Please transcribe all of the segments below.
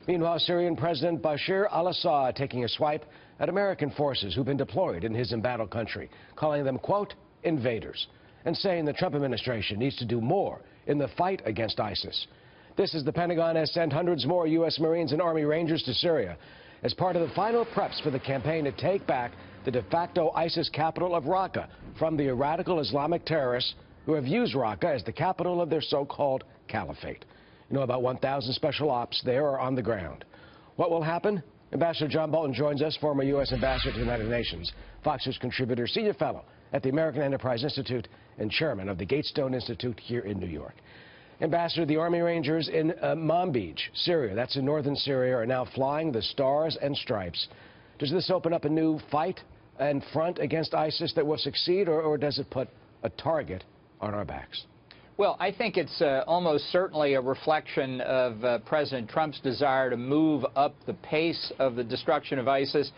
Meanwhile, Syrian President Bashar al-Assad taking a swipe at American forces who've been deployed in his embattled country, calling them, quote, invaders, and saying the Trump administration needs to do more in the fight against ISIS. This as the Pentagon has sent hundreds more U.S. Marines and Army Rangers to Syria as part of the final preps for the campaign to take back the de facto ISIS capital of Raqqa from the radical Islamic terrorists who have used Raqqa as the capital of their so-called caliphate. You know, about 1,000 special ops there are on the ground. What will happen? Ambassador John Bolton joins us, former U.S. Ambassador to the United Nations, Fox News contributor, senior fellow at the American Enterprise Institute, and chairman of the Gatestone Institute here in New York. Ambassador, the Army Rangers in Manbij, Syria, that's in northern Syria, are now flying the Stars and Stripes. Does this open up a new fight and front against ISIS that will succeed, or does it put a target on our backs? Well, I think it's almost certainly a reflection of President Trump's desire to move up the pace of the destruction of ISIS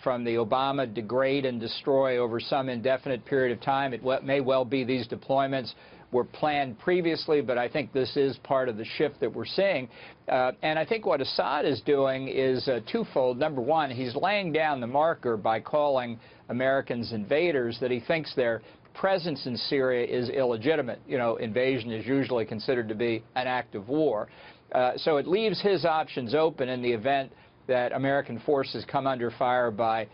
from the Obama degrade and destroy over some indefinite period of time. It may well be these deployments were planned previously, but I think this is part of the shift that we're seeing. And I think what Assad is doing is twofold. Number one, he's laying down the marker by calling Americans invaders that he thinks their presence in Syria is illegitimate. You know, invasion is usually considered to be an act of war. So it leaves his options open in the event that American forces come under fire by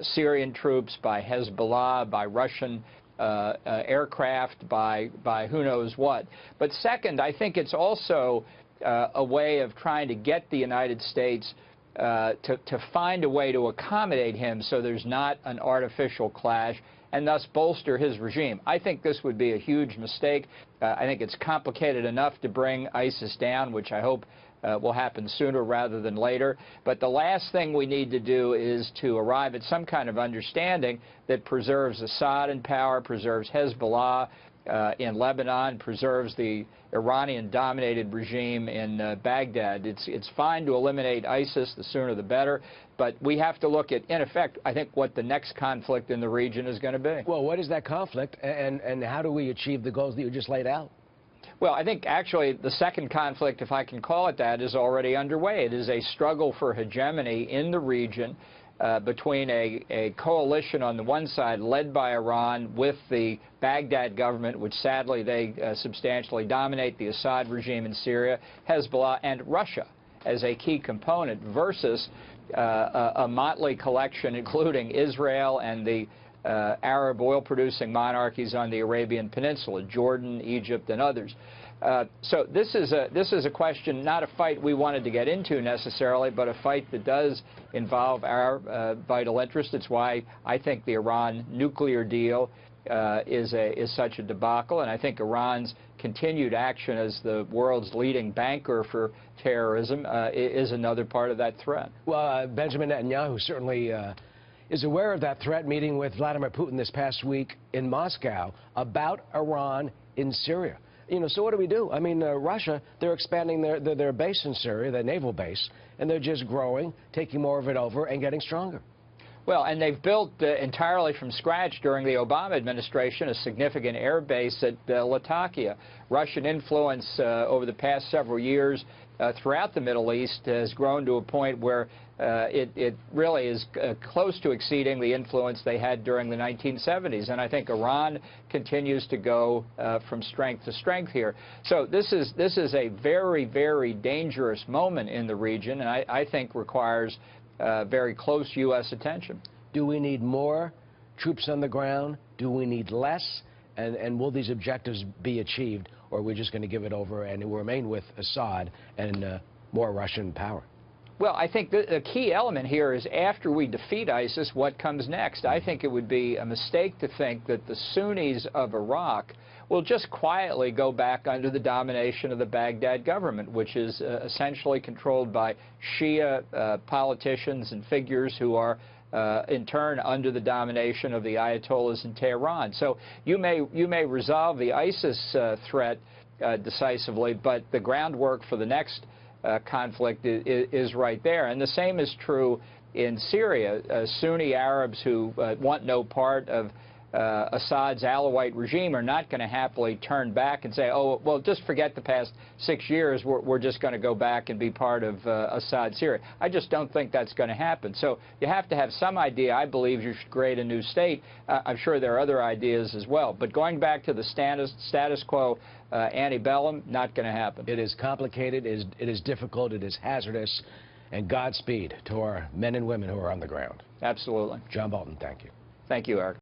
Syrian troops, by Hezbollah, by Russian aircraft, by who knows what. But second, I think it's also a way of trying to get the United States to find a way to accommodate him so there's not an artificial clash, and thus bolster his regime. I think this would be a huge mistake. I think it's complicated enough to bring ISIS down, which I hope will happen sooner rather than later. But the last thing we need to do is to arrive at some kind of understanding that preserves Assad in power, preserves Hezbollah in Lebanon, preserves the Iranian-dominated regime in Baghdad. It's fine to eliminate ISIS, the sooner the better, but we have to look at, in effect, I think, what the next conflict in the region is going to be. Well, what is that conflict, and how do we achieve the goals that you just laid out? Well, I think actually the second conflict, if I can call it that, is already underway. It is a struggle for hegemony in the region between a coalition on the one side led by Iran with the Baghdad government, which sadly they substantially dominate, the Assad regime in Syria, Hezbollah, and Russia as a key component, versus a motley collection including Israel and the Arab oil-producing monarchies on the Arabian Peninsula, Jordan, Egypt, and others. So this is a question, not a fight we wanted to get into necessarily, but a fight that does involve our vital interest. It's why I think the Iran nuclear deal is such a debacle, and I think Iran's continued action as the world's leading banker for terrorism is another part of that threat. Well, Benjamin Netanyahu certainly is aware of that threat, meeting with Vladimir Putin this past week in Moscow about Iran in Syria. You know, so what do we do? I mean, Russia, they're expanding their base in Syria, their naval base, and they're just growing, taking more of it over, and getting stronger. Well, and they've built entirely from scratch during the Obama administration a significant air base at Latakia. Russian influence over the past several years throughout the Middle East has grown to a point where it really is close to exceeding the influence they had during the 1970s. And I think Iran continues to go from strength to strength here. So this is a very, very dangerous moment in the region, and I think requires very close U.S. attention. Do we need more troops on the ground? Do we need less? And will these objectives be achieved, or are we just going to give it over and we'll remain with Assad and more Russian power? Well, I think the key element here is after we defeat ISIS, what comes next? I think it would be a mistake to think that the Sunnis of Iraq will just quietly go back under the domination of the Baghdad government, which is essentially controlled by Shia politicians and figures who are in turn under the domination of the Ayatollahs in Tehran. So you may resolve the ISIS threat decisively, but the groundwork for the next conflict is right there. And the same is true in Syria. Sunni Arabs who want no part of Assad's Alawite regime are not going to happily turn back and say, oh, well, just forget the past 6 years. We're just going to go back and be part of Assad's Syria. I just don't think that's going to happen. So you have to have some idea. I believe you should create a new state. I'm sure there are other ideas as well. But going back to the status quo antebellum, not going to happen. It is complicated. It is difficult. It is hazardous. And Godspeed to our men and women who are on the ground. Absolutely. John Bolton, thank you. Thank you, Eric.